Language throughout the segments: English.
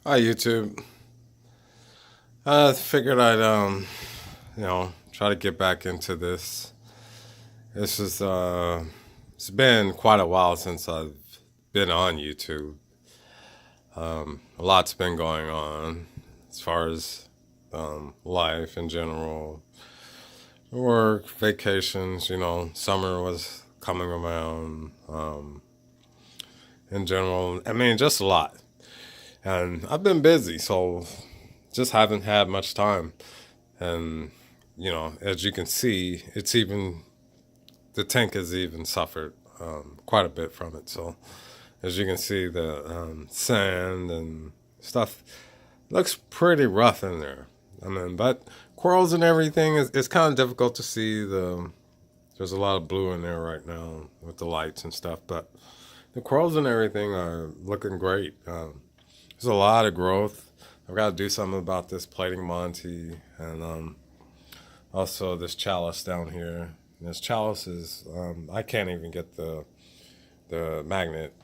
Hi YouTube. I figured I'd try to get back into this. This is it's been quite a while since I've been on YouTube. A lot's been going on as far as life in general, work, vacations. Summer was coming around. In general, I mean, just a lot. And I've been busy, so just haven't had much time. And as you can see, it's even the tank has even suffered quite a bit from it. So as you can see, the sand and stuff looks pretty rough in there. I mean, but corals and everything is it's kind of difficult to see. There's a lot of blue in there right now with the lights and stuff, but the corals and everything are looking great. There's a lot of growth. I've got to do something about this plating Monty and also this chalice down here. This chalice is I can't even get the magnet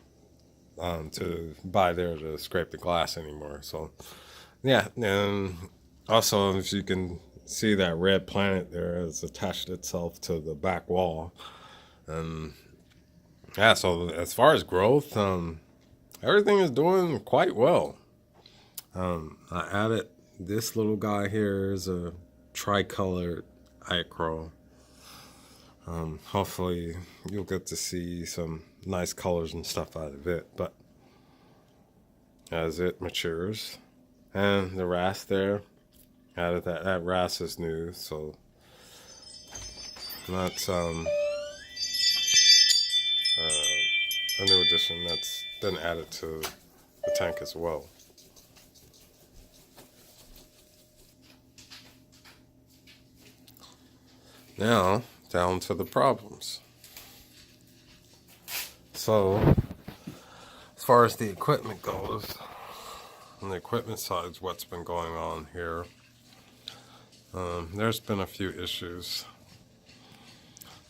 to buy there to scrape the glass anymore. So yeah, and also if you can see that red planet there has attached itself to the back wall, and yeah. So as far as growth, everything is doing quite well. I added this little guy here is a tricolored acro. Hopefully, you'll get to see some nice colors and stuff out of it. But as it matures, and the wrasse there, added that wrasse is new, so that's a new addition that's been added to the tank as well. Now down to the problems. So as far as the equipment goes, on the equipment side is what's been going on here. There's been a few issues.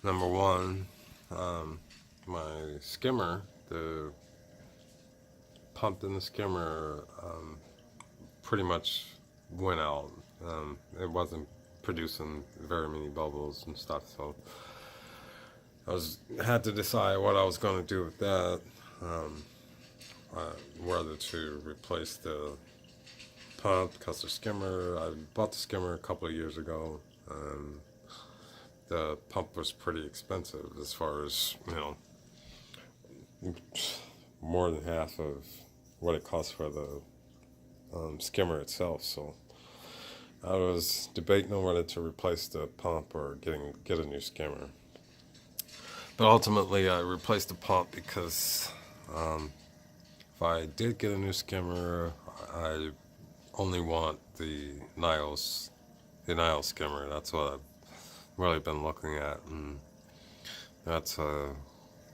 Number one, my skimmer, the pump in the skimmer, pretty much went out. It wasn't producing very many bubbles and stuff, so had to decide what I was going to do with that. Um, Whether to replace the pump because the skimmer. I bought the skimmer a couple of years ago. The pump was pretty expensive as far as more than half of what it costs for the skimmer itself. So I was debating on whether to replace the pump or get a new skimmer. But ultimately, I replaced the pump because if I did get a new skimmer, I only want the Nile skimmer. That's what I've really been looking at, and that's a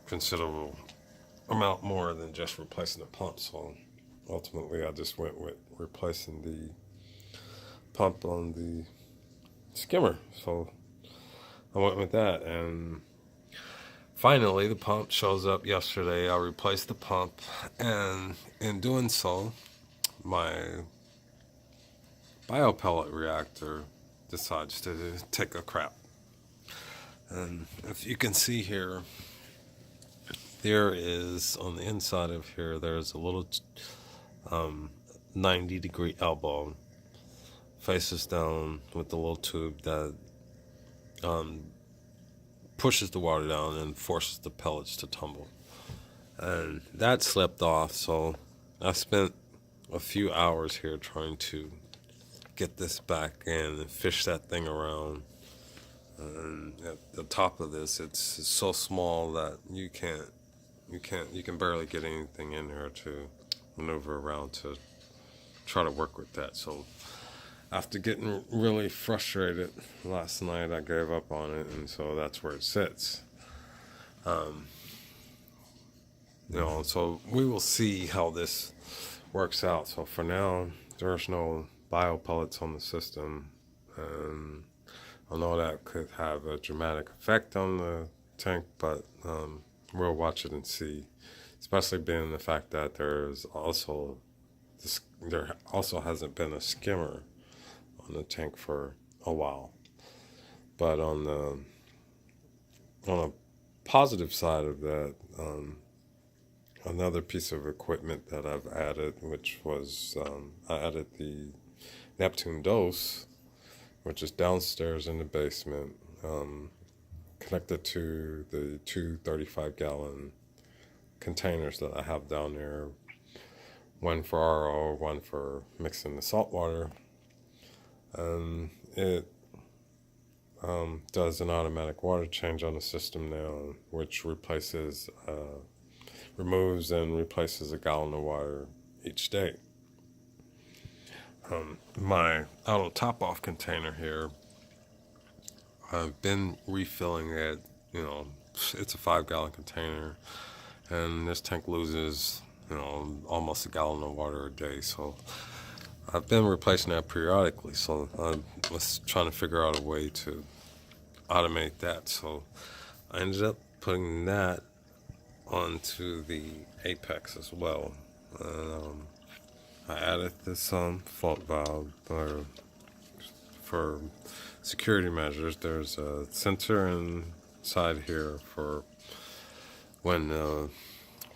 considerable amount more than just replacing the pump. So ultimately, I just went with replacing the pump on the skimmer. So I went with that, and finally, the pump shows up yesterday. I replaced the pump, and in doing so, my biopellet reactor decides to take a crap. And if you can see here, there is on the inside of here, there's a little um, 90-degree elbow, faces down with the little tube that um, pushes the water down and forces the pellets to tumble. And that slipped off, so I spent a few hours here trying to get this back in and fish that thing around. And at the top of this, it's so small that you can barely get anything in there to maneuver around to try to work with that. So after getting really frustrated last night, I gave up on it, and so that's where it sits. Um, so we will see how this works out. So for now, there's no biopellets on the system, and I know that could have a dramatic effect on the tank, but we'll watch it and see. Especially being the fact that there's also there also hasn't been a skimmer on the tank for a while. But on a positive side of that, another piece of equipment that I've added, which was I added the Neptune dose, which is downstairs in the basement, connected to the two 35-gallon containers that I have down there, one for RO, one for mixing the salt water. And it does an automatic water change on the system now, which removes and replaces a gallon of water each day. My auto top-off container here, I've been refilling it. It's a 5-gallon container, and this tank loses, almost a gallon of water a day. So I've been replacing that periodically. So I was trying to figure out a way to automate that. So I ended up putting that onto the Apex as well. I added this float valve for security measures. There's a sensor inside here for when the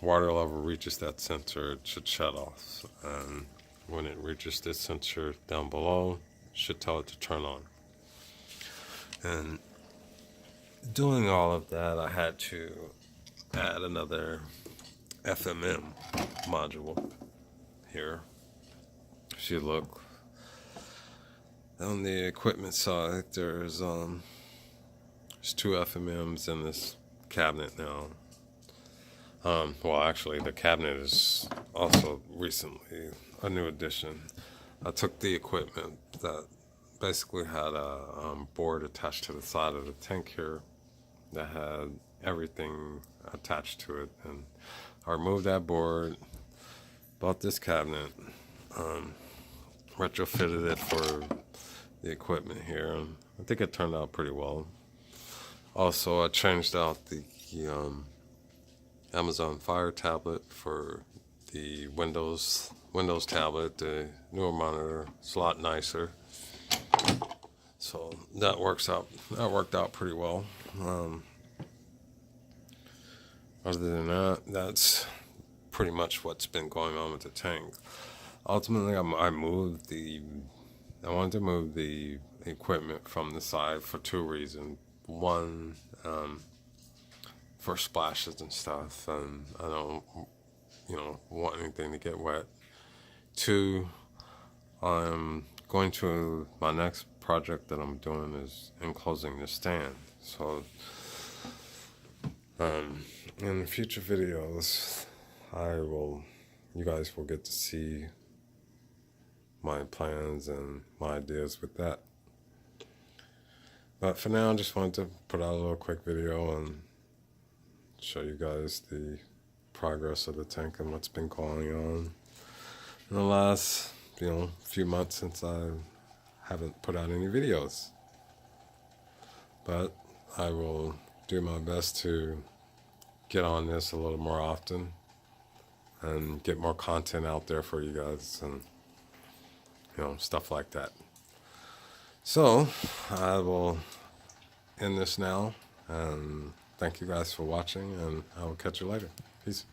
water level reaches that sensor, it should shut off. And when it reaches this sensor down below, it should tell it to turn on. And doing all of that, I had to add another FMM module here. If you look on the equipment side, there's two FMMs in this cabinet now. Well, actually, the cabinet is also recently a new addition. I took the equipment that basically had a board attached to the side of the tank here that had everything attached to it, and I removed that board, bought this cabinet, retrofitted it for the equipment here, and I think it turned out pretty well. Also, I changed out the Amazon Fire tablet for the Windows tablet. The newer monitor, it's a lot nicer. So that worked out pretty well. Other than that, that's pretty much what's been going on with the tank. Ultimately, I wanted to move the equipment from the side for two reasons. One, for splashes and stuff, and I don't, want anything to get wet. Two, I'm going to my next project that I'm doing is enclosing the stand. So, in future videos, you guys will get to see my plans and my ideas with that. But for now, I just wanted to put out a little quick video and show you guys the progress of the tank and what's been going on in the last, few months since I haven't put out any videos. But I will do my best to get on this a little more often and get more content out there for you guys and, stuff like that. So I will end this now, and thank you guys for watching, and I will catch you later. Peace.